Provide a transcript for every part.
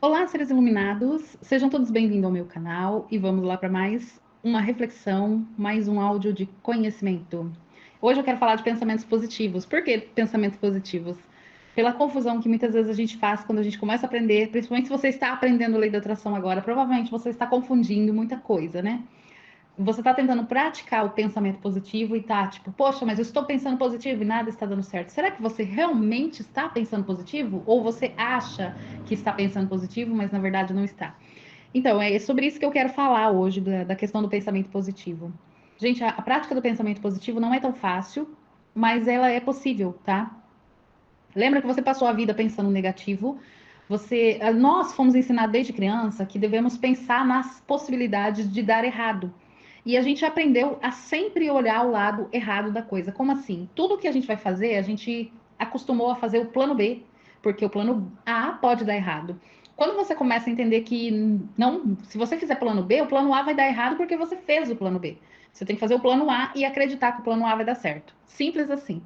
Olá, seres iluminados! Sejam todos bem-vindos ao meu canal e vamos lá para mais uma reflexão, mais um áudio de conhecimento. Hoje eu quero falar de pensamentos positivos. Por que pensamentos positivos? Pela confusão que muitas vezes a gente faz quando a gente começa a aprender, principalmente se você está aprendendo lei da atração agora, provavelmente você está confundindo muita coisa, né? Você está tentando praticar o pensamento positivo e tá tipo, poxa, mas eu estou pensando positivo e nada está dando certo. Será que você realmente está pensando positivo? Ou você acha que está pensando positivo, mas na verdade não está? Então, é sobre isso que eu quero falar hoje, da questão do pensamento positivo. Gente, a prática do pensamento positivo não é tão fácil, mas ela é possível, tá? Lembra que você passou a vida pensando negativo? Nós fomos ensinados desde criança que devemos pensar nas possibilidades de dar errado. E a gente aprendeu a sempre olhar o lado errado da coisa. Como assim? Tudo que a gente vai fazer, a gente acostumou a fazer o plano B, porque o plano A pode dar errado. Quando você começa a entender que não, se você fizer plano B, o plano A vai dar errado porque você fez o plano B. Você tem que fazer o plano A e acreditar que o plano A vai dar certo. Simples assim.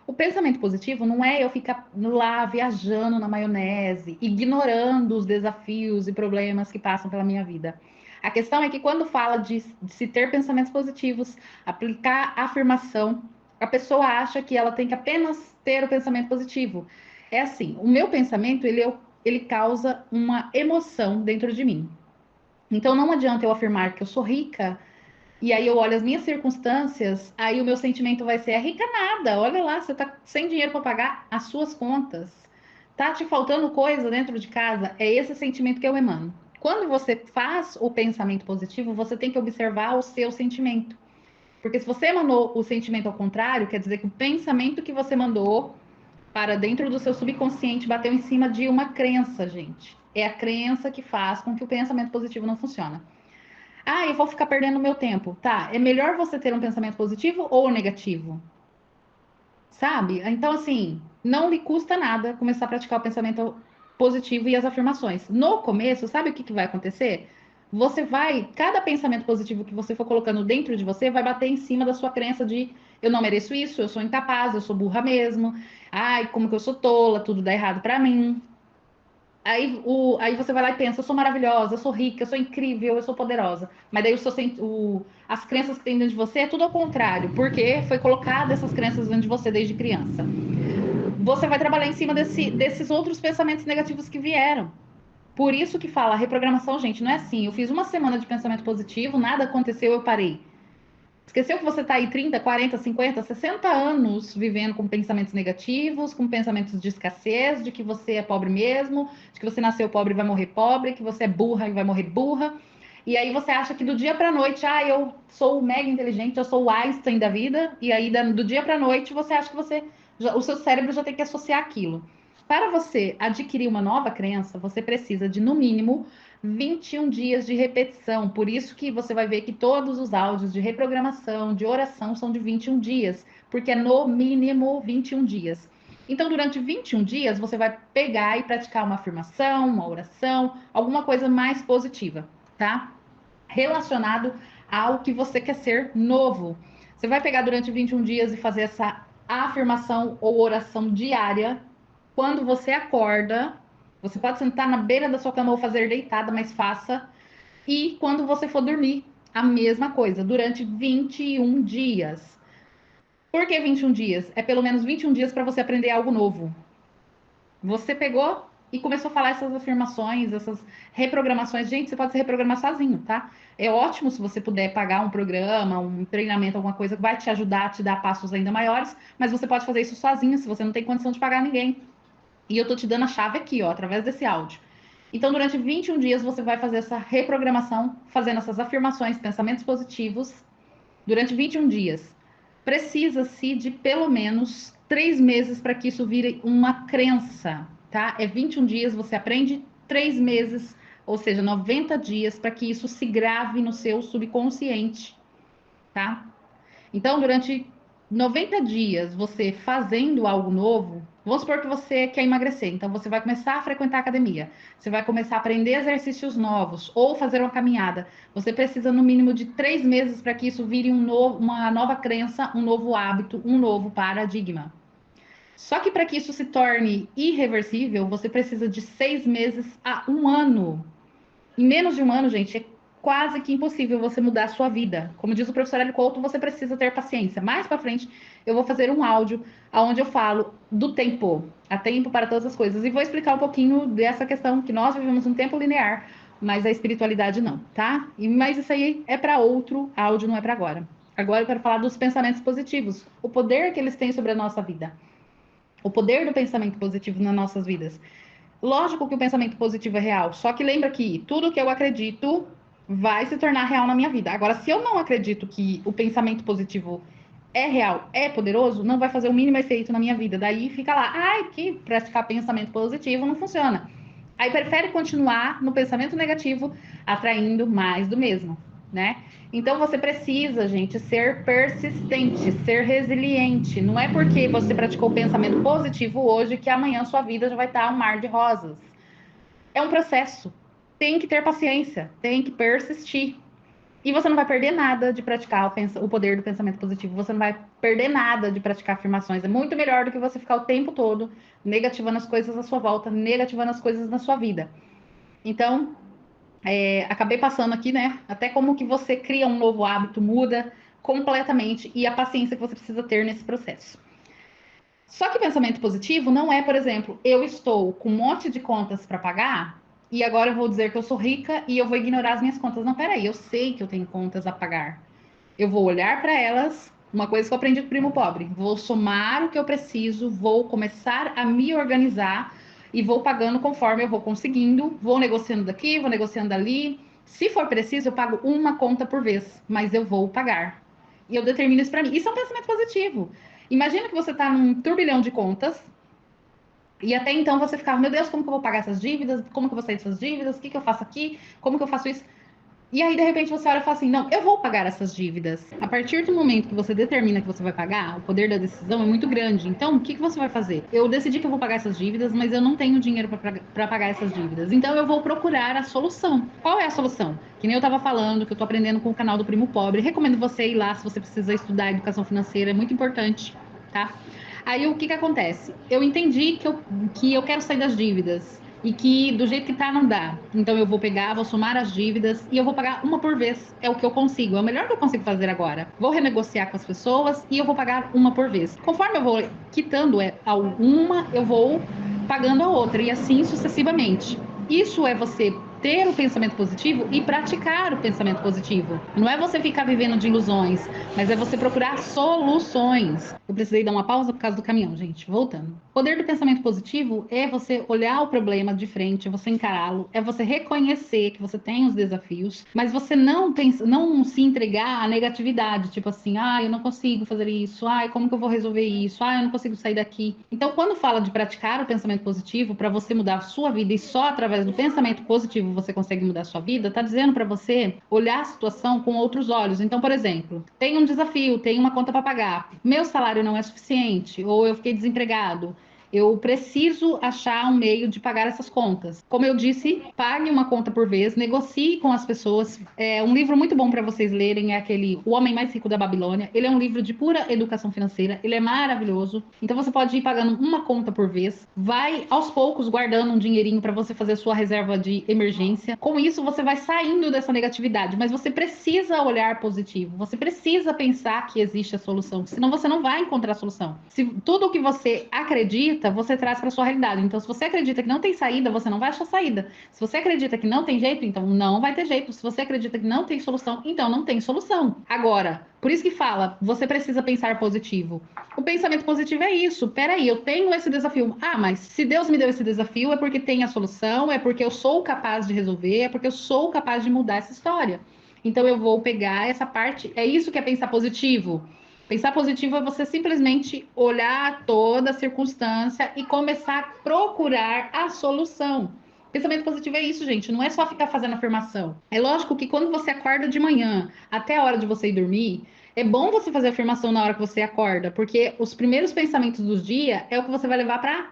O pensamento positivo não é eu ficar lá viajando na maionese, ignorando os desafios e problemas que passam pela minha vida. A questão é que quando fala de se ter pensamentos positivos, aplicar a afirmação, a pessoa acha que ela tem que apenas ter o pensamento positivo. É assim, o meu pensamento, ele causa uma emoção dentro de mim. Então não adianta eu afirmar que eu sou rica e aí eu olho as minhas circunstâncias, aí o meu sentimento vai ser: é rica nada, olha lá, você tá sem dinheiro para pagar as suas contas. Tá te faltando coisa dentro de casa? É esse sentimento que eu emano. Quando você faz o pensamento positivo, você tem que observar o seu sentimento. Porque se você emanou o sentimento ao contrário, quer dizer que o pensamento que você mandou para dentro do seu subconsciente bateu em cima de uma crença, gente. É a crença que faz com que o pensamento positivo não funcione. Ah, eu vou ficar perdendo meu tempo. Tá, é melhor você ter um pensamento positivo ou negativo? Sabe? Então, assim, não lhe custa nada começar a praticar o pensamento positivo e as afirmações. No começo, sabe o que vai acontecer? Cada pensamento positivo que você for colocando dentro de você vai bater em cima da sua crença de eu não mereço isso, eu sou incapaz, eu sou burra mesmo. Ai, como que eu sou tola, tudo dá errado pra mim. Aí você vai lá e pensa, eu sou maravilhosa, eu sou rica, eu sou incrível, eu sou poderosa. Mas daí as crenças que tem dentro de você é tudo ao contrário, porque foi colocado essas crenças dentro de você desde criança. Você vai trabalhar em cima desses outros pensamentos negativos que vieram. Por isso que fala, reprogramação, gente, não é assim. Eu fiz uma semana de pensamento positivo, nada aconteceu, eu parei. Esqueceu que você está aí 30, 40, 50, 60 anos vivendo com pensamentos negativos, com pensamentos de escassez, de que você é pobre mesmo, de que você nasceu pobre e vai morrer pobre, que você é burra e vai morrer burra. E aí você acha que do dia para noite, eu sou mega inteligente, eu sou o Einstein da vida, e aí do dia para noite você acha que o seu cérebro já tem que associar aquilo. Para você adquirir uma nova crença, você precisa de, no mínimo, 21 dias de repetição. Por isso que você vai ver que todos os áudios de reprogramação, de oração, são de 21 dias, porque é no mínimo 21 dias. Então, durante 21 dias, você vai pegar e praticar uma afirmação, uma oração, alguma coisa mais positiva, tá? Relacionado ao que você quer ser novo. Você vai pegar durante 21 dias e fazer essa afirmação ou oração diária. Quando você acorda, você pode sentar na beira da sua cama ou fazer deitada, mas faça. E quando você for dormir, a mesma coisa, durante 21 dias. Por que 21 dias? É pelo menos 21 dias para você aprender algo novo. Você pegou e começou a falar essas afirmações, essas reprogramações. Gente, você pode se reprogramar sozinho, tá? É ótimo se você puder pagar um programa, um treinamento, alguma coisa que vai te ajudar a te dar passos ainda maiores, mas você pode fazer isso sozinho se você não tem condição de pagar ninguém. E eu tô te dando a chave aqui, ó, através desse áudio. Então, durante 21 dias, você vai fazer essa reprogramação, fazendo essas afirmações, pensamentos positivos, durante 21 dias. Precisa-se de pelo menos 3 meses para que isso vire uma crença, tá? É 21 dias, você aprende 3 meses, ou seja, 90 dias, para que isso se grave no seu subconsciente, tá? Então, durante 90 dias, você fazendo algo novo, vamos supor que você quer emagrecer, então você vai começar a frequentar a academia, você vai começar a aprender exercícios novos ou fazer uma caminhada. Você precisa, no mínimo, de 3 meses para que isso vire uma nova crença, um novo hábito, um novo paradigma. Só que para que isso se torne irreversível, você precisa de 6 meses a 1 ano. Em menos de 1 ano, gente, é quase que impossível você mudar a sua vida. Como diz o professor Hélio Couto, você precisa ter paciência. Mais para frente, eu vou fazer um áudio onde eu falo do tempo. Há tempo para todas as coisas. E vou explicar um pouquinho dessa questão que nós vivemos um tempo linear, mas a espiritualidade não, tá? Mas isso aí é para outro áudio, não é para agora. Agora eu quero falar dos pensamentos positivos, o poder que eles têm sobre a nossa vida. O poder do pensamento positivo nas nossas vidas. Lógico que o pensamento positivo é real, só que lembra que tudo que eu acredito vai se tornar real na minha vida. Agora, se eu não acredito que o pensamento positivo é real, é poderoso, não vai fazer o mínimo efeito na minha vida. Daí fica lá, ai, que praticar pensamento positivo não funciona. Aí prefere continuar no pensamento negativo, atraindo mais do mesmo, né? Então você precisa, gente, ser persistente, ser resiliente. Não é porque você praticou o pensamento positivo hoje que amanhã sua vida já vai estar um mar de rosas. É um processo. Tem que ter paciência, tem que persistir. E você não vai perder nada de praticar o poder do pensamento positivo. Você não vai perder nada de praticar afirmações. É muito melhor do que você ficar o tempo todo negativando as coisas à sua volta, negativando as coisas na sua vida. Então, acabei passando aqui, né? Até como que você cria um novo hábito, muda completamente e a paciência que você precisa ter nesse processo. Só que pensamento positivo não é, por exemplo, eu estou com um monte de contas para pagar e agora eu vou dizer que eu sou rica e eu vou ignorar as minhas contas. Não, peraí, eu sei que eu tenho contas a pagar. Eu vou olhar para elas, uma coisa que eu aprendi com o primo pobre, vou somar o que eu preciso, vou começar a me organizar e vou pagando conforme eu vou conseguindo, vou negociando daqui, vou negociando ali. Se for preciso, eu pago uma conta por vez, mas eu vou pagar. E eu determino isso para mim. Isso é um pensamento positivo. Imagina que você está num turbilhão de contas e até então você ficava, meu Deus, como que eu vou pagar essas dívidas? Como que eu vou sair dessas dívidas? O que que eu faço aqui? Como que eu faço isso? E aí, de repente, você olha e fala assim: não, eu vou pagar essas dívidas. A partir do momento que você determina que você vai pagar, o poder da decisão é muito grande. Então, o que que você vai fazer? Eu decidi que eu vou pagar essas dívidas, mas eu não tenho dinheiro para pagar essas dívidas. Então, eu vou procurar a solução. Qual é a solução? Que nem eu estava falando, que eu estou aprendendo com o canal do Primo Pobre. Recomendo você ir lá se você precisa estudar educação financeira, é muito importante, tá? Aí, o que que acontece? Eu entendi que eu quero sair das dívidas e que do jeito que tá não dá. Então eu vou pegar, vou somar as dívidas e eu vou pagar uma por vez. É o que eu consigo, é o melhor que eu consigo fazer agora. Vou renegociar com as pessoas e eu vou pagar uma por vez. Conforme eu vou quitando uma, eu vou pagando a outra e assim sucessivamente. Isso é você ter o pensamento positivo e praticar o pensamento positivo. Não é você ficar vivendo de ilusões, mas é você procurar soluções. Eu precisei dar uma pausa por causa do caminhão, gente. Voltando. O poder do pensamento positivo é você olhar o problema de frente, você encará-lo, é você reconhecer que você tem os desafios, mas você não pensa, não se entregar à negatividade, tipo assim, eu não consigo fazer isso, como que eu vou resolver isso, eu não consigo sair daqui. Então, quando fala de praticar o pensamento positivo para você mudar a sua vida e só através do pensamento positivo você consegue mudar a sua vida, tá dizendo para você olhar a situação com outros olhos. Então, por exemplo, tem um desafio, tem uma conta para pagar, meu salário não é suficiente, ou eu fiquei desempregado. Eu preciso achar um meio de pagar essas contas. Como eu disse, pague uma conta por vez, negocie com as pessoas. Um livro muito bom para vocês lerem é aquele O Homem Mais Rico da Babilônia. Ele é um livro de pura educação financeira, ele é maravilhoso. Então você pode ir pagando uma conta por vez, vai aos poucos guardando um dinheirinho para você fazer sua reserva de emergência. Com isso você vai saindo dessa negatividade, mas você precisa olhar positivo, você precisa pensar que existe a solução, senão você não vai encontrar a solução. Se tudo o que você acredita, você traz para sua realidade. Então, se você acredita que não tem saída, você não vai achar saída. Se você acredita que não tem jeito, então não vai ter jeito. Se você acredita que não tem solução, então não tem solução. Agora, por isso que fala, você precisa pensar positivo. O pensamento positivo é isso. Peraí, eu tenho esse desafio. Mas se Deus me deu esse desafio, é porque tem a solução, é porque eu sou capaz de resolver, é porque eu sou capaz de mudar essa história. Então, eu vou pegar essa parte. É isso que é pensar positivo. Pensar positivo é você simplesmente olhar toda a circunstância e começar a procurar a solução. Pensamento positivo é isso, gente. Não é só ficar fazendo afirmação. É lógico que quando você acorda de manhã até a hora de você ir dormir, é bom você fazer afirmação na hora que você acorda, porque os primeiros pensamentos do dia é o que você vai levar para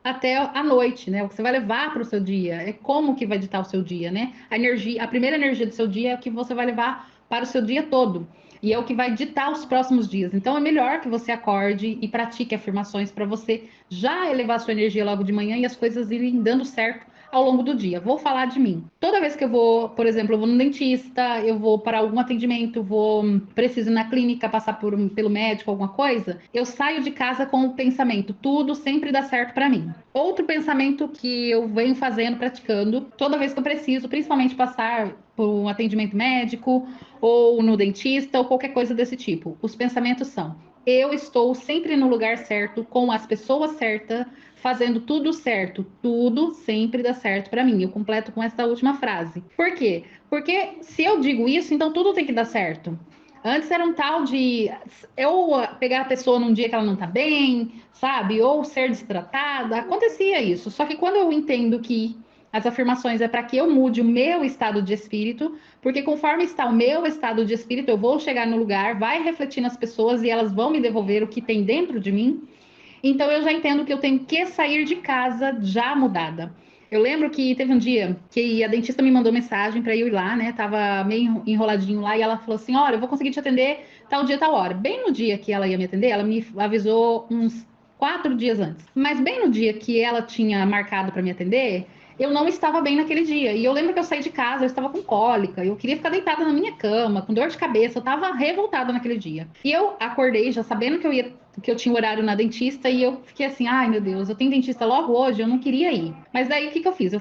até a noite, né? O que você vai levar para o seu dia. É como que vai ditar o seu dia, né? A primeira energia do seu dia é o que você vai levar para o seu dia todo. e é o que vai ditar os próximos dias. Então é melhor que você acorde e pratique afirmações para você já elevar sua energia logo de manhã e as coisas irem dando certo ao longo do dia. Vou falar de mim. Toda vez que eu vou, por exemplo, eu vou no dentista, eu vou para algum atendimento, preciso ir na clínica passar pelo médico, alguma coisa, eu saio de casa com o pensamento, tudo sempre dá certo para mim. Outro pensamento que eu venho fazendo, praticando, toda vez que eu preciso, principalmente passar por um atendimento médico ou no dentista ou qualquer coisa desse tipo. Os pensamentos são: eu estou sempre no lugar certo, com as pessoas certas, fazendo tudo certo, tudo sempre dá certo para mim. Eu completo com essa última frase. Por quê? Porque se eu digo isso, então tudo tem que dar certo. Antes era um tal de eu pegar a pessoa num dia que ela não tá bem, sabe? Ou ser destratada. Acontecia isso. Só que quando eu entendo que as afirmações é para que eu mude o meu estado de espírito, porque conforme está o meu estado de espírito, eu vou chegar no lugar, vai refletir nas pessoas e elas vão me devolver o que tem dentro de mim. Então eu já entendo que eu tenho que sair de casa já mudada. Eu lembro que teve um dia que a dentista me mandou mensagem para eu ir lá, né? Tava meio enroladinho lá e ela falou assim: "Olha, eu vou conseguir te atender tal dia, tal hora". Bem no dia que ela ia me atender, ela me avisou uns 4 dias antes. Mas bem no dia que ela tinha marcado para me atender, eu não estava bem naquele dia. E eu lembro que eu saí de casa, eu estava com cólica, eu queria ficar deitada na minha cama, com dor de cabeça, eu estava revoltada naquele dia. E eu acordei já sabendo que eu tinha horário na dentista e eu fiquei assim, ai meu Deus, eu tenho dentista logo hoje, eu não queria ir. Mas daí o que eu fiz?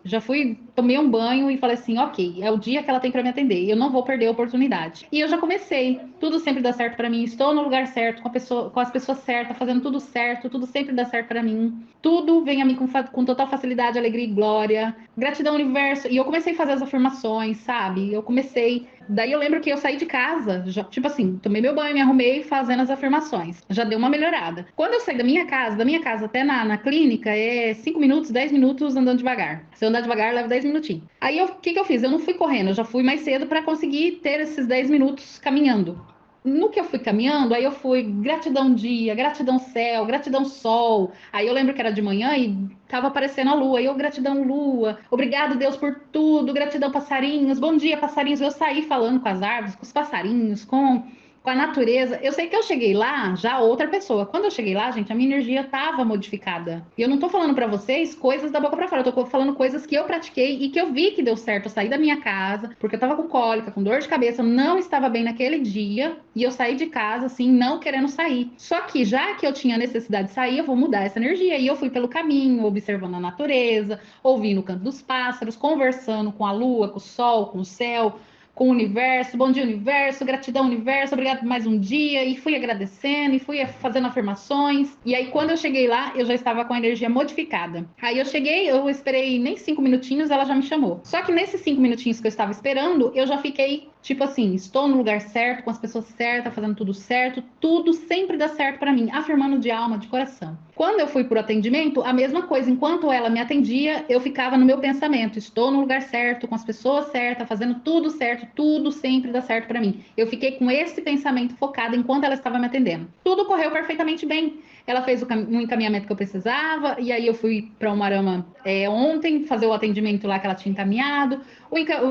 Já fui, tomei um banho e falei assim, ok, é o dia que ela tem para me atender, eu não vou perder a oportunidade. E eu já comecei, tudo sempre dá certo para mim, estou no lugar certo, com as pessoas certas, fazendo tudo certo, tudo sempre dá certo para mim. Tudo vem a mim com total facilidade, alegria e glória. Gratidão, universo. E eu comecei a fazer as afirmações, sabe? Eu comecei. Daí eu lembro que eu saí de casa, já, tipo assim, tomei meu banho, me arrumei fazendo as afirmações. Já deu uma melhorada. Quando eu saí da minha casa até na clínica, é 5 minutos, 10 minutos andando devagar. Se eu andar devagar, leva 10 minutinhos. Aí o que eu fiz? Eu não fui correndo, eu já fui mais cedo para conseguir ter esses 10 minutos caminhando. No que eu fui caminhando, aí eu fui gratidão dia, gratidão céu, gratidão sol. Aí eu lembro que era de manhã e tava aparecendo a lua. E eu, gratidão lua, obrigado Deus por tudo, gratidão passarinhos, bom dia passarinhos. Eu saí falando com as árvores, com os passarinhos, com a natureza. Eu sei que eu cheguei lá já outra pessoa. Quando eu cheguei lá, gente, a minha energia estava modificada. E eu não tô falando para vocês coisas da boca para fora, eu tô falando coisas que eu pratiquei e que eu vi que deu certo. Eu saí da minha casa, porque eu tava com cólica, com dor de cabeça, eu não estava bem naquele dia, e eu saí de casa assim, não querendo sair. Só que já que eu tinha necessidade de sair, eu vou mudar essa energia. E eu fui pelo caminho, observando a natureza, ouvindo o canto dos pássaros, conversando com a lua, com o sol, com o céu, com o universo, bom dia universo, gratidão universo, obrigado por mais um dia, e fui agradecendo, e fui fazendo afirmações, e aí quando eu cheguei lá, eu já estava com a energia modificada. Aí eu cheguei, eu esperei nem 5 minutinhos, ela já me chamou. Só que nesses 5 minutinhos que eu estava esperando, eu já fiquei, tipo assim, estou no lugar certo, com as pessoas certas, fazendo tudo sempre dá certo para mim, afirmando de alma, de coração. Quando eu fui pro atendimento, a mesma coisa. Enquanto ela me atendia, eu ficava no meu pensamento. Estou no lugar certo, com as pessoas certas, fazendo tudo certo, tudo sempre dá certo para mim. Eu fiquei com esse pensamento focado enquanto ela estava me atendendo. Tudo correu perfeitamente bem. Ela fez um encaminhamento que eu precisava, e aí eu fui para o Marama ontem fazer o atendimento lá que ela tinha encaminhado.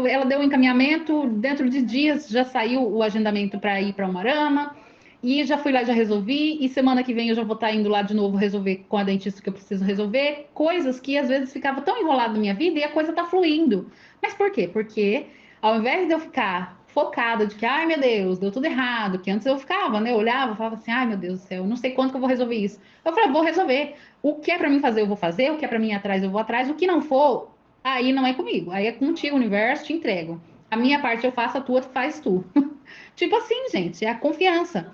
Ela deu o encaminhamento, dentro de dias já saiu o agendamento para ir para o Marama. E já fui lá, já resolvi. E semana que vem eu já vou estar indo lá de novo resolver com a dentista que eu preciso resolver. Coisas que às vezes ficava tão enrolado na minha vida e a coisa tá fluindo. Mas por quê? Porque ao invés de eu ficar focada de que, ai meu Deus, deu tudo errado, que antes eu ficava, né? Eu olhava, falava assim, ai meu Deus do céu, não sei quando que eu vou resolver isso. Eu falei, vou resolver. O que é para mim fazer, eu vou fazer. O que é para mim ir atrás, eu vou atrás. O que não for, aí não é comigo. Aí é contigo, universo, te entrego. A minha parte eu faço, a tua tu faz tu. Tipo assim, gente, é a confiança.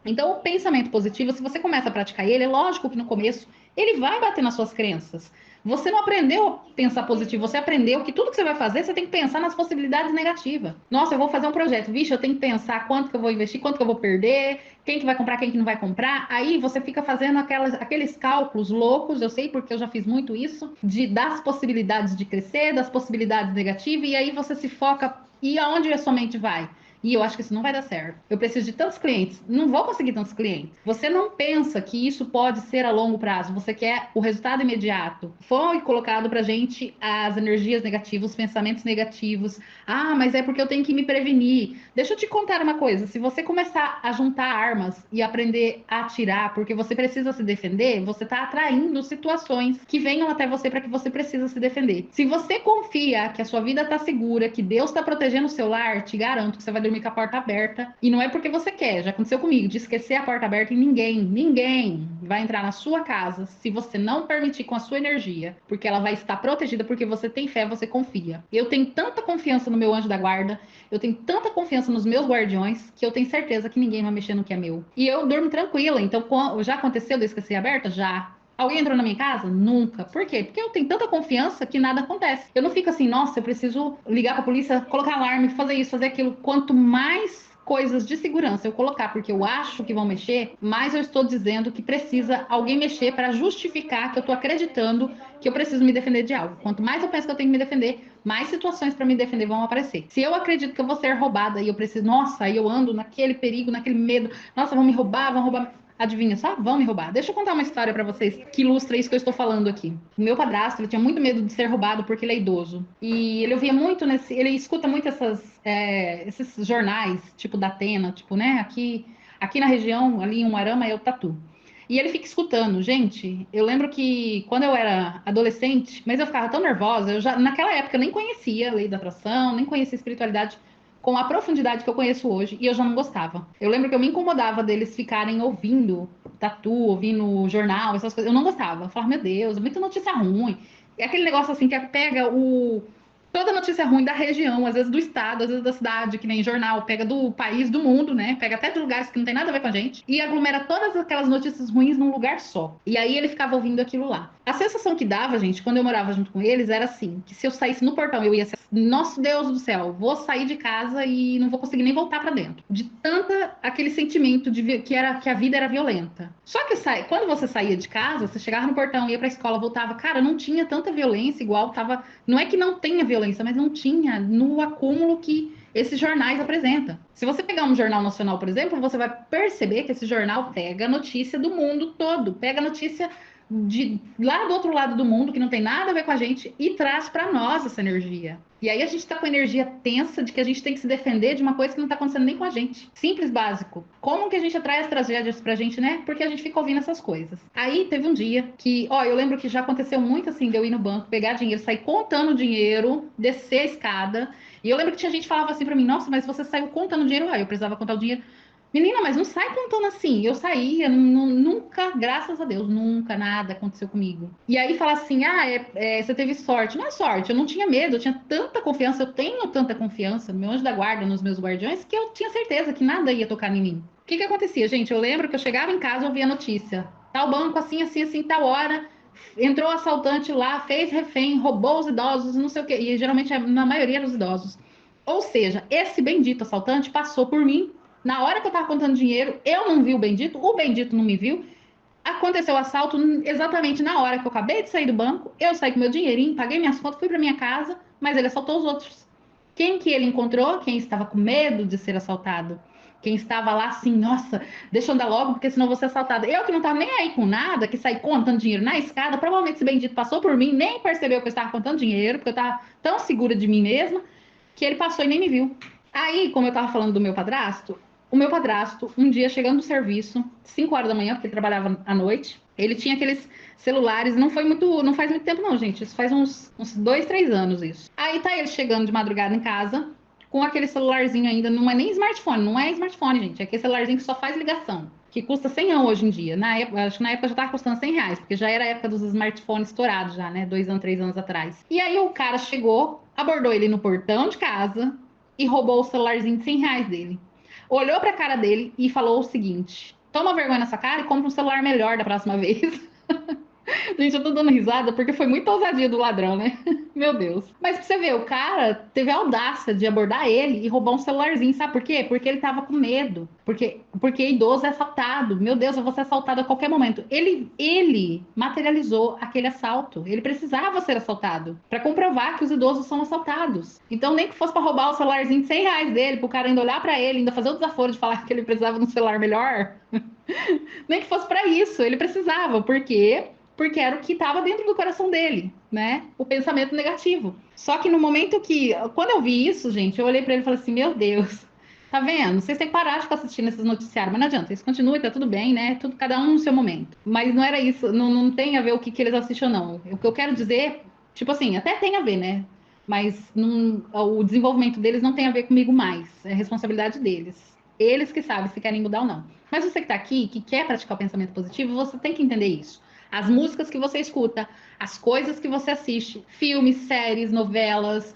Então, o pensamento positivo, se você começa a praticar ele, é lógico que no começo ele vai bater nas suas crenças. Você não aprendeu a pensar positivo, você aprendeu que tudo que você vai fazer, você tem que pensar nas possibilidades negativas. Nossa, eu vou fazer um projeto, vixe, eu tenho que pensar quanto que eu vou investir, quanto que eu vou perder, quem que vai comprar, quem que não vai comprar. Aí você fica fazendo aqueles cálculos loucos, eu sei porque eu já fiz muito isso, das possibilidades de crescer, das possibilidades negativas, e aí você se foca, e aonde a sua mente vai? E eu acho que isso não vai dar certo. Eu preciso de tantos clientes. Não vou conseguir tantos clientes. Você não pensa que isso pode ser a longo prazo. Você quer o resultado imediato. Foi colocado pra gente as energias negativas, os pensamentos negativos. Ah, mas é porque eu tenho que me prevenir. Deixa eu te contar uma coisa. Se você começar a juntar armas e aprender a atirar porque você precisa se defender, você está atraindo situações que venham até você para que você precisa se defender. Se você confia que a sua vida está segura, que Deus está protegendo o seu lar, te garanto que você vai dormir com a porta aberta. E não é porque você quer, já aconteceu comigo, de esquecer a porta aberta e ninguém vai entrar na sua casa se você não permitir com a sua energia, porque ela vai estar protegida, porque você tem fé, você confia. Eu tenho tanta confiança no meu anjo da guarda, eu tenho tanta confiança nos meus guardiões, que eu tenho certeza que ninguém vai mexer no que é meu. E eu durmo tranquila, então já aconteceu de eu esquecer a aberta? Já. Alguém entrou na minha casa? Nunca. Por quê? Porque eu tenho tanta confiança que nada acontece. Eu não fico assim, nossa, eu preciso ligar pra polícia, colocar alarme, fazer isso, fazer aquilo. Quanto mais coisas de segurança eu colocar, porque eu acho que vão mexer, mais eu estou dizendo que precisa alguém mexer para justificar que eu estou acreditando que eu preciso me defender de algo. Quanto mais eu penso que eu tenho que me defender, mais situações para me defender vão aparecer. Se eu acredito que eu vou ser roubada e eu preciso, nossa, aí eu ando naquele perigo, naquele medo, nossa, vão me roubar, vão roubar. Adivinha só? Vão me roubar. Deixa eu contar uma história pra vocês que ilustra isso que eu estou falando aqui. O meu padrasto, ele tinha muito medo de ser roubado porque ele é idoso. E ele ouvia muito ele escuta muito esses jornais, tipo da Atena, tipo, né? Aqui na região, ali em Umuarama, é o Tatu. E ele fica escutando. Gente, eu lembro que quando eu era adolescente, mas eu ficava tão nervosa, naquela época eu nem conhecia a lei da atração, nem conhecia a espiritualidade com a profundidade que eu conheço hoje, e eu já não gostava. Eu lembro que eu me incomodava deles ficarem ouvindo tatu, ouvindo jornal, essas coisas. Eu não gostava. Eu falava, meu Deus, muita notícia ruim. É aquele negócio assim que pega toda notícia ruim da região, às vezes do estado, às vezes da cidade, que nem jornal, pega do país, do mundo, né? Pega até de lugares que não tem nada a ver com a gente e aglomera todas aquelas notícias ruins num lugar só. E aí ele ficava ouvindo aquilo lá. A sensação que dava, gente, quando eu morava junto com eles, era assim, que se eu saísse no portão, eu ia ser, nosso Deus do céu, vou sair de casa e não vou conseguir nem voltar para dentro. De tanta aquele sentimento que a vida era violenta. Só que quando você saía de casa, você chegava no portão, ia para a escola, voltava, cara, não tinha tanta violência igual tava, não é que não tenha violência, mas não tinha no acúmulo que esses jornais apresentam. Se você pegar um jornal nacional, por exemplo, você vai perceber que esse jornal pega a notícia do mundo todo, pega a notícia de lá do outro lado do mundo, que não tem nada a ver com a gente, e traz para nós essa energia. E aí a gente está com energia tensa de que a gente tem que se defender de uma coisa que não está acontecendo nem com a gente. Simples, básico. Como que a gente atrai as tragédias pra gente, né? Porque a gente fica ouvindo essas coisas. Aí teve um dia que, eu lembro que já aconteceu muito assim, de eu ir no banco, pegar dinheiro, sair contando dinheiro, descer a escada. E eu lembro que tinha gente que falava assim pra mim, nossa, mas você saiu contando dinheiro? Aí eu precisava contar o dinheiro. Menina, mas não sai contando assim. Eu saía, nunca, graças a Deus, nunca nada aconteceu comigo. E aí fala assim: você teve sorte. Não é sorte, eu não tinha medo, eu tinha tanta confiança, eu tenho tanta confiança no meu anjo da guarda, nos meus guardiões, que eu tinha certeza que nada ia tocar em mim. O que que acontecia, gente? Eu lembro que eu chegava em casa e ouvia a notícia: tal banco, assim, assim, assim, tal hora. Entrou o assaltante lá, fez refém, roubou os idosos, não sei o quê. E geralmente, na maioria, eram os idosos. Ou seja, esse bendito assaltante passou por mim. Na hora que eu tava contando dinheiro, eu não vi o bendito não me viu. Aconteceu o assalto exatamente na hora que eu acabei de sair do banco. Eu saí com meu dinheirinho, paguei minhas contas, fui para minha casa, mas ele assaltou os outros. Quem que ele encontrou? Quem estava com medo de ser assaltado. Quem estava lá assim, nossa, deixa eu andar logo, porque senão eu vou ser assaltada. Eu que não estava nem aí com nada, que saí contando dinheiro na escada, provavelmente esse bendito passou por mim, nem percebeu que eu estava contando dinheiro, porque eu estava tão segura de mim mesma, que ele passou e nem me viu. Aí, como eu estava falando do meu padrasto, o meu padrasto, um dia chegando do serviço, 5 horas da manhã, porque ele trabalhava à noite, ele tinha aqueles celulares, não faz muito tempo não, gente, isso faz uns 2, 3 anos isso. Aí tá ele chegando de madrugada em casa, com aquele celularzinho ainda, não é nem smartphone, não é smartphone, gente, é aquele celularzinho que só faz ligação, que custa 100 hoje em dia. Acho que na época já tava custando 100 reais, porque já era a época dos smartphones estourados já, né, 2 anos, 3 anos atrás. E aí o cara chegou, abordou ele no portão de casa e roubou o celularzinho de 100 reais dele. Olhou pra cara dele e falou o seguinte: toma vergonha nessa cara e compra um celular melhor da próxima vez. Gente, eu tô dando risada porque foi muita ousadia do ladrão, né? Meu Deus. Mas pra você ver, o cara teve a audácia de abordar ele e roubar um celularzinho. Sabe por quê? Porque ele tava com medo. Porque idoso é assaltado. Meu Deus, eu vou ser assaltado a qualquer momento. Ele materializou aquele assalto. Ele precisava ser assaltado pra comprovar que os idosos são assaltados. Então, nem que fosse pra roubar o celularzinho de R$ 100 dele, pro cara ainda olhar pra ele, ainda fazer o desaforo de falar que ele precisava de um celular melhor. Nem que fosse para isso, ele precisava. Por quê? Porque era o que estava dentro do coração dele, né? O pensamento negativo. Só que no momento que, quando eu vi isso, gente, eu olhei para ele e falei assim: Meu Deus, tá vendo? Vocês têm que parar de ficar assistindo esses noticiários, mas não adianta, vocês continuem, tá tudo bem, né? Tudo, cada um no seu momento. Mas não era isso, não tem a ver o que eles assistem ou não. O que eu quero dizer, tipo assim, até tem a ver, né? Mas o desenvolvimento deles não tem a ver comigo mais, é responsabilidade deles. Eles que sabem se querem mudar ou não. Mas você que está aqui, que quer praticar o pensamento positivo, você tem que entender isso. As músicas que você escuta, as coisas que você assiste, filmes, séries, novelas,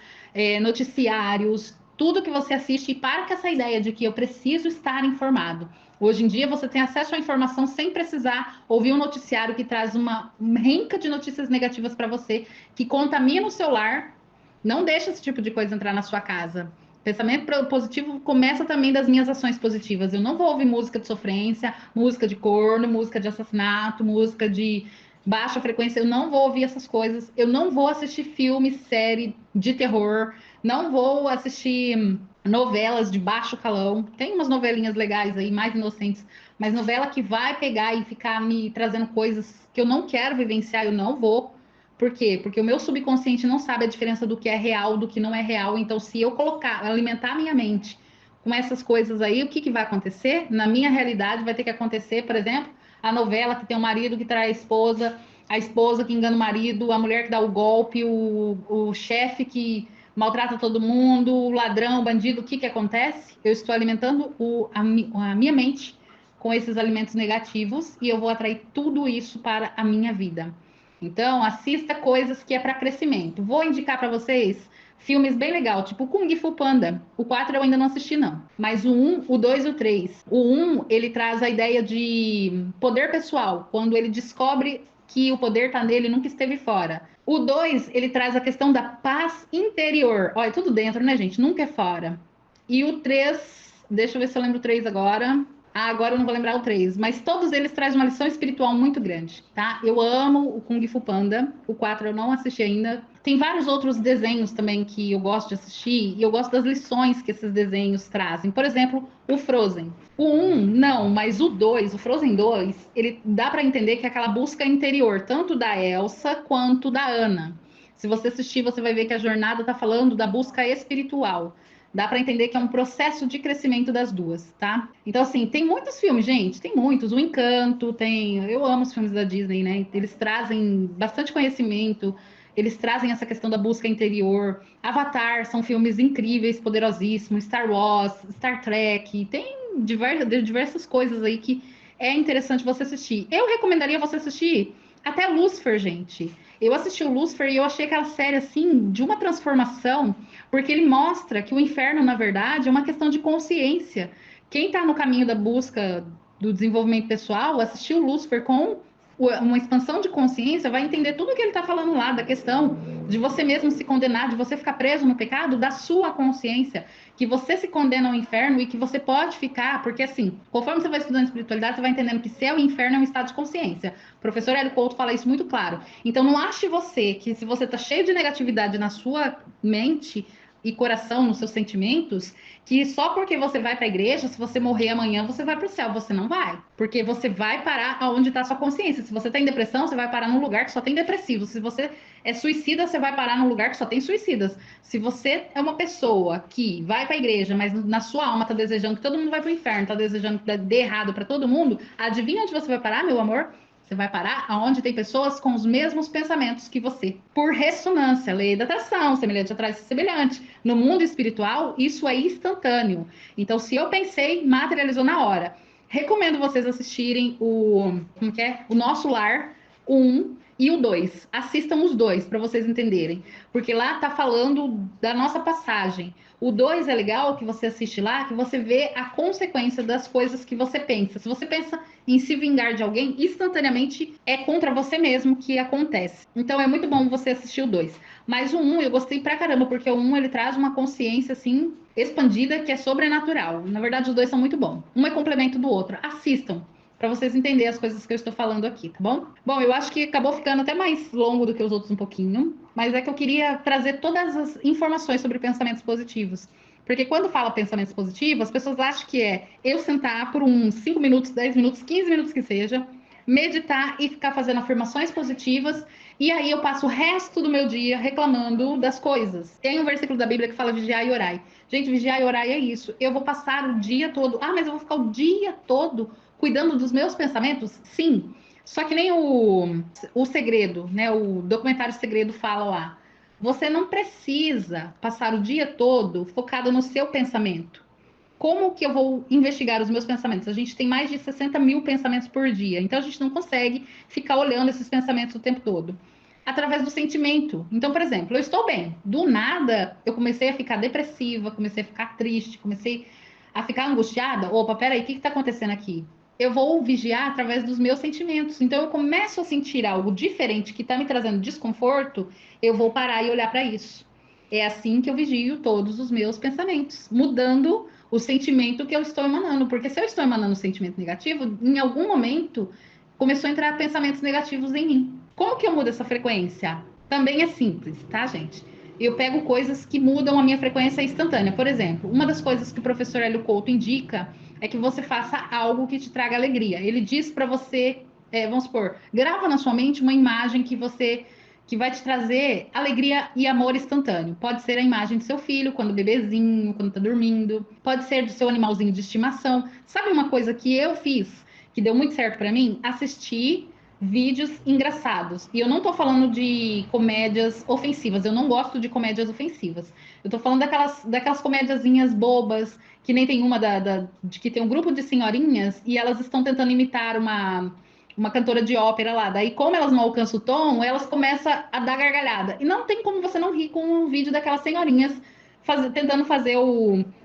noticiários, tudo que você assiste, e para com essa ideia de que eu preciso estar informado. Hoje em dia você tem acesso à informação sem precisar ouvir um noticiário que traz uma renca de notícias negativas para você, que contamina o seu lar. Não deixa esse tipo de coisa entrar na sua casa. Pensamento positivo começa também das minhas ações positivas. Eu não vou ouvir música de sofrência, música de corno, música de assassinato, música de baixa frequência. Eu não vou ouvir essas coisas. Eu não vou assistir filme, série de terror. Não vou assistir novelas de baixo calão. Tem umas novelinhas legais aí, mais inocentes, mas novela que vai pegar e ficar me trazendo coisas que eu não quero vivenciar, eu não vou. Por quê? Porque o meu subconsciente não sabe a diferença do que é real, do que não é real. Então, se eu colocar, alimentar a minha mente com essas coisas aí, o que, que vai acontecer? Na minha realidade, vai ter que acontecer, por exemplo, a novela que tem o marido que trai a esposa que engana o marido, a mulher que dá o golpe, o chefe que maltrata todo mundo, o ladrão, o bandido. O que, que acontece? Eu estou alimentando a minha mente com esses alimentos negativos e eu vou atrair tudo isso para a minha vida. Então, assista coisas que é para crescimento. Vou indicar para vocês filmes bem legal, tipo Kung Fu Panda. O 4 eu ainda não assisti não, mas o um, o 2 e o 3. O um ele traz a ideia de poder pessoal, quando ele descobre que o poder tá nele e nunca esteve fora. O 2 ele traz a questão da paz interior. Olha, tudo dentro, né, gente? Nunca é fora. E o 3, deixa eu ver se eu lembro o 3 agora. Ah, agora eu não vou lembrar o 3, mas todos eles trazem uma lição espiritual muito grande, tá? Eu amo o Kung Fu Panda, o 4 eu não assisti ainda. Tem vários outros desenhos também que eu gosto de assistir e eu gosto das lições que esses desenhos trazem. Por exemplo, o Frozen. O um não, mas o 2, o Frozen 2, ele dá para entender que é aquela busca interior, tanto da Elsa quanto da Anna. Se você assistir, você vai ver que a jornada está falando da busca espiritual. Dá para entender que é um processo de crescimento das duas, tá? Então, assim, tem muitos filmes, gente, tem muitos. O Encanto, tem. Eu amo os filmes da Disney, né? Eles trazem bastante conhecimento, eles trazem essa questão da busca interior. Avatar são filmes incríveis, poderosíssimos. Star Wars, Star Trek, tem diversas coisas aí que é interessante você assistir. Eu recomendaria você assistir até Lucifer, gente. Eu assisti o Lucifer e eu achei aquela série assim de uma transformação, porque ele mostra que o inferno, na verdade, é uma questão de consciência. Quem está no caminho da busca do desenvolvimento pessoal, assistir o Lucifer com uma expansão de consciência, vai entender tudo o que ele está falando lá, da questão de você mesmo se condenar, de você ficar preso no pecado, da sua consciência, que você se condena ao inferno e que você pode ficar, porque assim, conforme você vai estudando espiritualidade, você vai entendendo que céu e inferno é um estado de consciência. O professor Hélio Couto fala isso muito claro. Então não ache você que se você está cheio de negatividade na sua mente e coração, nos seus sentimentos, que só porque você vai para a igreja, se você morrer amanhã, você vai para o céu. Você não vai. Porque você vai parar aonde está sua consciência. Se você está em depressão, você vai parar num lugar que só tem depressivos. Se você é suicida, você vai parar num lugar que só tem suicidas. Se você é uma pessoa que vai para a igreja, mas na sua alma está desejando que todo mundo vai para o inferno, está desejando que dê errado para todo mundo, adivinha onde você vai parar, meu amor? Você vai parar aonde tem pessoas com os mesmos pensamentos que você. Por ressonância, lei da atração, semelhante atrai semelhante. No mundo espiritual, isso é instantâneo. Então, se eu pensei, materializou na hora. Recomendo vocês assistirem o Nosso Lar. o 1 e o 2. Assistam os dois para vocês entenderem, porque lá tá falando da nossa passagem. O 2 é legal que você assiste lá, que você vê a consequência das coisas que você pensa. Se você pensa em se vingar de alguém, instantaneamente é contra você mesmo que acontece. Então é muito bom você assistir o 2. Mas o 1 eu gostei pra caramba, porque o 1 ele traz uma consciência assim expandida que é sobrenatural. Na verdade, os dois são muito bons. Um é complemento do outro. Assistam para vocês entenderem as coisas que eu estou falando aqui, tá bom? Bom, eu acho que acabou ficando até mais longo do que os outros um pouquinho, mas é que eu queria trazer todas as informações sobre pensamentos positivos. Porque quando fala pensamentos positivos, as pessoas acham que é eu sentar por uns 5 minutos, 10 minutos, 15 minutos que seja, meditar e ficar fazendo afirmações positivas, e aí eu passo o resto do meu dia reclamando das coisas. Tem um versículo da Bíblia que fala vigiar e orai. Gente, vigiar e orai é isso. Eu vou passar o dia todo. Ah, mas eu vou ficar o dia todo cuidando dos meus pensamentos? Sim. Só que nem o segredo, né? O documentário Segredo fala lá. Você não precisa passar o dia todo focado no seu pensamento. Como que eu vou investigar os meus pensamentos? A gente tem mais de 60 mil pensamentos por dia, então a gente não consegue ficar olhando esses pensamentos o tempo todo. Através do sentimento. Então, por exemplo, eu estou bem. Do nada, eu comecei a ficar depressiva, comecei a ficar triste, comecei a ficar angustiada. Opa, peraí, o que está acontecendo aqui? Eu vou vigiar através dos meus sentimentos. Então, eu começo a sentir algo diferente que está me trazendo desconforto, eu vou parar e olhar para isso. É assim que eu vigio todos os meus pensamentos, mudando o sentimento que eu estou emanando. Porque se eu estou emanando um sentimento negativo, em algum momento começou a entrar pensamentos negativos em mim. Como que eu mudo essa frequência? Também é simples, tá, gente? Eu pego coisas que mudam a minha frequência instantânea. Por exemplo, uma das coisas que o professor Hélio Couto indica é que você faça algo que te traga alegria. Ele diz para você, vamos supor, grava na sua mente uma imagem que vai te trazer alegria e amor instantâneo. Pode ser a imagem do seu filho, quando bebezinho, quando tá dormindo. Pode ser do seu animalzinho de estimação. Sabe uma coisa que eu fiz, que deu muito certo para mim? Assistir vídeos engraçados. E eu não tô falando de comédias ofensivas. Eu não gosto de comédias ofensivas. Eu tô falando daquelas comédiazinhas bobas, que nem tem uma de que tem um grupo de senhorinhas e elas estão tentando imitar uma cantora de ópera lá. Daí, como elas não alcançam o tom, elas começam a dar gargalhada. E não tem como você não rir com um vídeo daquelas senhorinhas tentando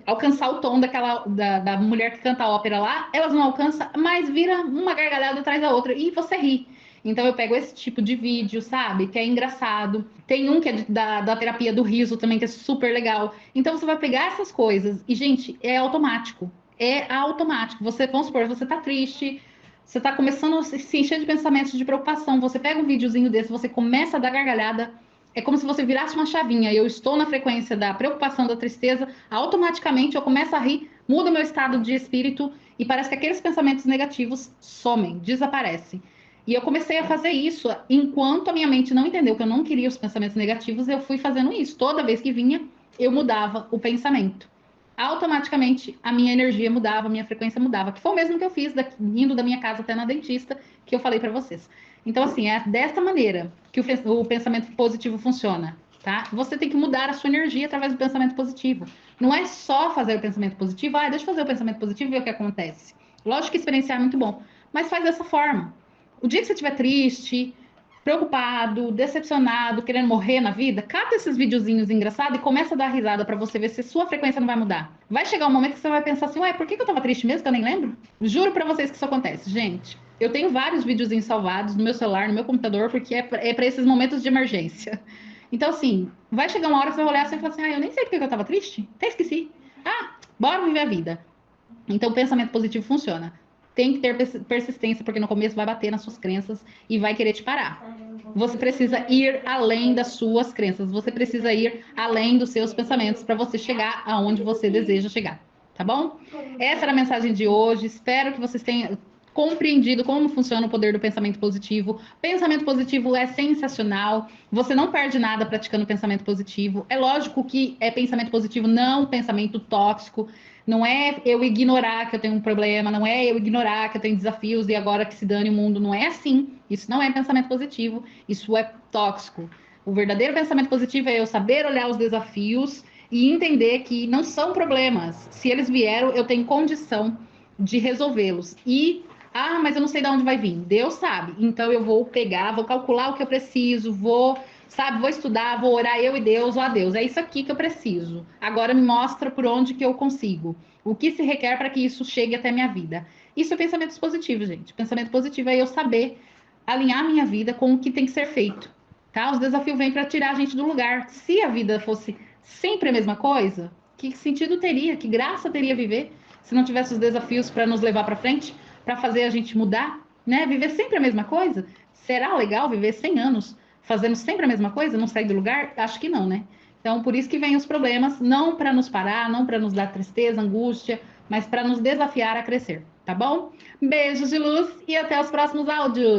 alcançar o tom da mulher que canta a ópera lá. Elas não alcançam, mas vira uma gargalhada atrás da outra e você ri. Então eu pego esse tipo de vídeo, sabe? Que é engraçado. Tem um que é da terapia do riso também, que é super legal. Então você vai pegar essas coisas e, gente, é automático. É automático. Vamos supor, você tá triste, você está começando a se encher de pensamentos de preocupação. Você pega um videozinho desse, você começa a dar gargalhada. É como se você virasse uma chavinha. Eu estou na frequência da preocupação, da tristeza. Automaticamente eu começo a rir, muda o meu estado de espírito e parece que aqueles pensamentos negativos somem, desaparecem. E eu comecei a fazer isso enquanto a minha mente não entendeu que eu não queria os pensamentos negativos. Eu fui fazendo isso. Toda vez que vinha, eu mudava o pensamento. Automaticamente a minha energia mudava, a minha frequência mudava, que foi o mesmo que eu fiz indo da minha casa até na dentista, que eu falei para vocês. Então, assim, é dessa maneira que o pensamento positivo funciona, tá? Você tem que mudar a sua energia através do pensamento positivo. Não é só fazer o pensamento positivo, deixa eu fazer o pensamento positivo e ver o que acontece. Lógico que experienciar é muito bom, mas faz dessa forma. O dia que você estiver triste, preocupado, decepcionado, querendo morrer na vida, cata esses videozinhos engraçados e começa a dar risada pra você ver se sua frequência não vai mudar. Vai chegar um momento que você vai pensar assim, ué, por que eu tava triste mesmo que eu nem lembro? Juro pra vocês que isso acontece, gente. Eu tenho vários videozinhos salvados no meu celular, no meu computador, porque é pra esses momentos de emergência. Então, assim, vai chegar uma hora que você vai olhar assim e falar assim, eu nem sei por que eu tava triste, até esqueci. Bora viver a vida. Então, o pensamento positivo funciona. Tem que ter persistência, porque no começo vai bater nas suas crenças e vai querer te parar. Você precisa ir além das suas crenças, você precisa ir além dos seus pensamentos para você chegar aonde você deseja chegar, tá bom? Essa era a mensagem de hoje. Espero que vocês tenham compreendido como funciona o poder do pensamento positivo. Pensamento positivo é sensacional. Você não perde nada praticando pensamento positivo. É lógico que é pensamento positivo, não pensamento tóxico. Não é eu ignorar que eu tenho um problema, não é eu ignorar que eu tenho desafios e agora que se dane o mundo. Não é assim. Isso não é pensamento positivo, isso é tóxico. O verdadeiro pensamento positivo é eu saber olhar os desafios e entender que não são problemas. Se eles vieram, eu tenho condição de resolvê-los. E Ah, mas eu não sei de onde vai vir. Deus sabe. Então eu vou pegar, vou calcular o que eu preciso, vou, sabe, vou estudar, vou orar eu e Deus, ó Deus, é isso aqui que eu preciso. Agora me mostra por onde que eu consigo. O que se requer para que isso chegue até a minha vida. Isso é pensamento positivo, gente. Pensamento positivo é eu saber alinhar a minha vida com o que tem que ser feito. Tá? Os desafios vêm para tirar a gente do lugar. Se a vida fosse sempre a mesma coisa, que sentido teria? Que graça teria viver se não tivesse os desafios para nos levar para frente? Para fazer a gente mudar, né? Viver sempre a mesma coisa? Será legal viver 100 anos fazendo sempre a mesma coisa, não sair do lugar? Acho que não, né? Então, por isso que vem os problemas, não para nos parar, não para nos dar tristeza, angústia, mas para nos desafiar a crescer, tá bom? Beijos de luz e até os próximos áudios.